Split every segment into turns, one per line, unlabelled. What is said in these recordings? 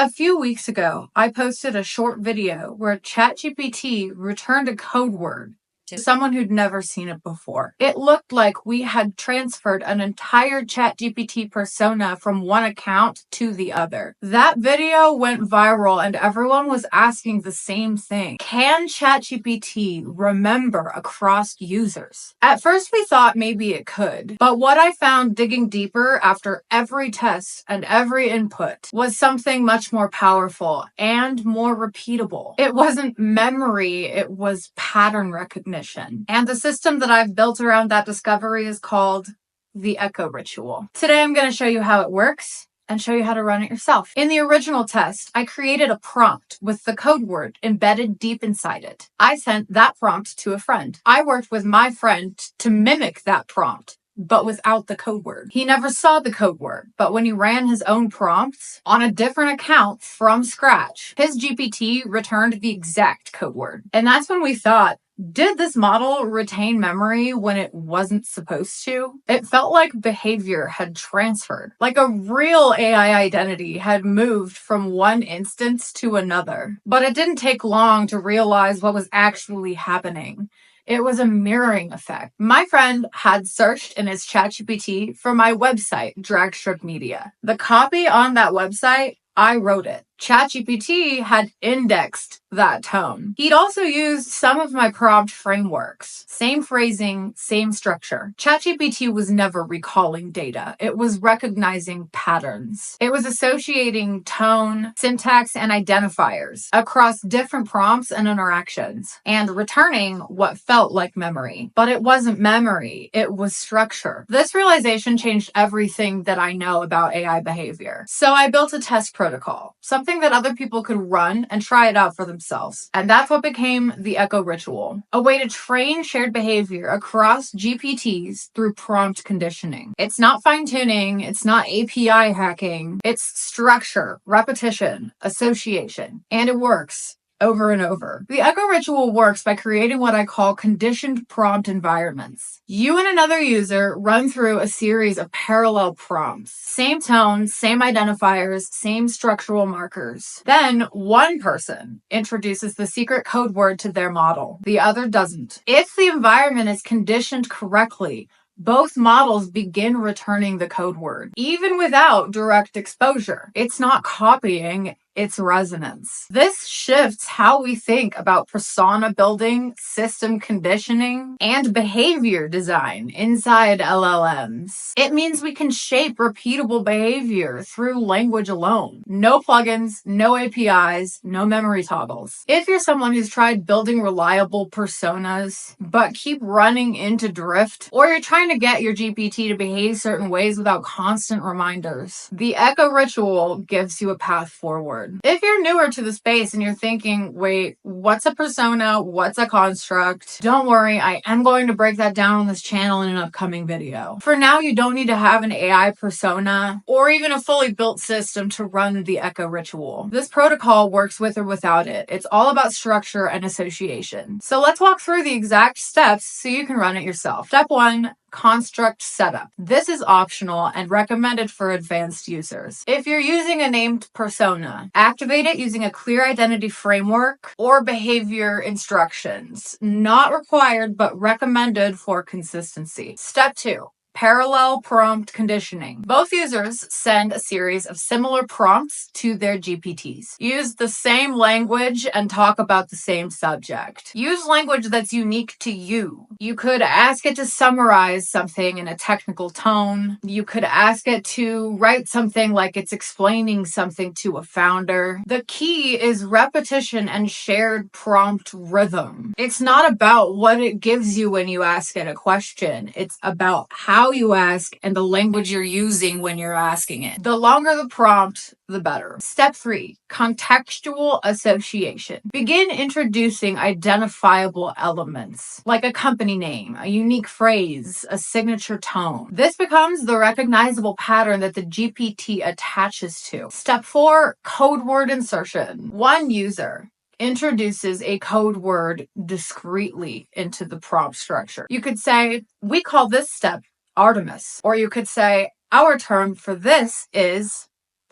A few weeks ago, I posted a short video where ChatGPT returned a code word to someone who'd never seen it before. It looked like we had transferred an entire ChatGPT persona from one account to the other. That video went viral and everyone was asking the same thing. Can ChatGPT remember across users? At first we thought maybe it could, but what I found digging deeper after every test and every input was something much more powerful and more repeatable. It wasn't memory, it was pattern recognition. And the system that I've built around that discovery is called the Echo Ritual. Today I'm going to show you how it works and show you how to run it yourself. In the original test, I created a prompt with the code word embedded deep inside it. I sent that prompt to a friend. I worked with my friend to mimic that prompt, but without the code word. He never saw the code word, but when he ran his own prompts on a different account from scratch, his GPT returned the exact code word. And that's when we thought, did this model retain memory when it wasn't supposed to? It felt like behavior had transferred, like a real AI identity had moved from one instance to another. But it didn't take long to realize what was actually happening. It was a mirroring effect. My friend had searched in his ChatGPT for my website, Dragstrip Media. The copy on that website, I wrote it. ChatGPT had indexed that tone. He'd also used some of my prompt frameworks. Same phrasing, same structure. ChatGPT was never recalling data. It was recognizing patterns. It was associating tone, syntax, and identifiers across different prompts and interactions, and returning what felt like memory. But it wasn't memory, it was structure. This realization changed everything that I know about AI behavior. So I built a test protocol, something that other people could run and try it out for themselves. And that's what became the Echo Ritual, a way to train shared behavior across GPTs through prompt conditioning. It's not fine-tuning, it's not API hacking, it's structure, repetition, association, and it works over and over. The Echo Ritual works by creating what I call conditioned prompt environments. You and another user run through a series of parallel prompts. Same tone, same identifiers, same structural markers. Then one person introduces the secret code word to their model. The other doesn't. If the environment is conditioned correctly, both models begin returning the code word, even without direct exposure. It's not copying, it's resonance. This shifts how we think about persona building, system conditioning, and behavior design inside LLMs. It means we can shape repeatable behavior through language alone. No plugins, no APIs, no memory toggles. If you're someone who's tried building reliable personas, but keep running into drift, or you're trying to get your GPT to behave certain ways without constant reminders, the Echo Ritual gives you a path forward. If you're newer to the space and you're thinking, wait, what's a persona? What's a construct? Don't worry, I am going to break that down on this channel in an upcoming video. For now, you don't need to have an AI persona or even a fully built system to run the Echo Ritual. This protocol works with or without it. It's all about structure and association. So let's walk through the exact steps so you can run it yourself. Step 1. Construct setup. This is optional and recommended for advanced users. If you're using a named persona, activate it using a clear identity framework or behavior instructions. Not required, but recommended for consistency. Step 2. Parallel prompt conditioning. Both users send a series of similar prompts to their GPTs. Use the same language and talk about the same subject. Use language that's unique to you. You could ask it to summarize something in a technical tone. You could ask it to write something like it's explaining something to a founder. The key is repetition and shared prompt rhythm. It's not about what it gives you when you ask it a question. It's about how you ask and the language you're using when you're asking it. The longer the prompt, the better. Step 3, contextual association. Begin introducing identifiable elements, like a company name, a unique phrase, a signature tone. This becomes the recognizable pattern that the GPT attaches to. Step 4, code word insertion. One user introduces a code word discreetly into the prompt structure. You could say, we call this step Artemis. Or you could say, our term for this is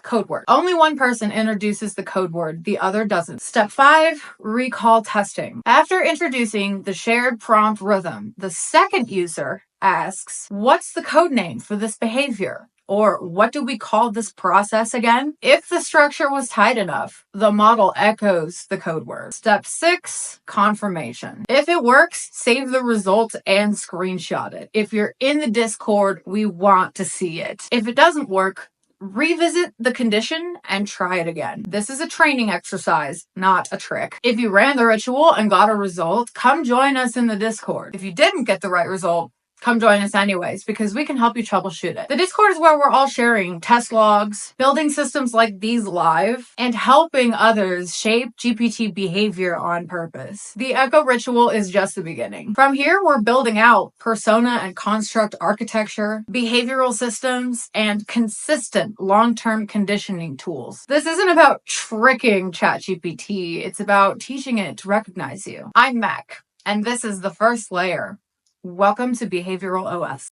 code word. Only one person introduces the code word, the other doesn't. Step 5, recall testing. After introducing the shared prompt rhythm, the second user asks, what's the code name for this behavior? Or what do we call this process again? If the structure was tight enough, the model echoes the code word. Step 6, confirmation. If it works, save the results and screenshot it. If you're in the Discord, we want to see it. If it doesn't work, revisit the condition and try it again. This is a training exercise, not a trick. If you ran the ritual and got a result, come join us in the Discord. If you didn't get the right result, come join us anyways, because we can help you troubleshoot it. The Discord is where we're all sharing test logs, building systems like these live, and helping others shape GPT behavior on purpose. The Echo Ritual is just the beginning. From here, we're building out persona and construct architecture, behavioral systems, and consistent long-term conditioning tools. This isn't about tricking ChatGPT, it's about teaching it to recognize you. I'm Mac, and this is the first layer. Welcome to Behavioral OS.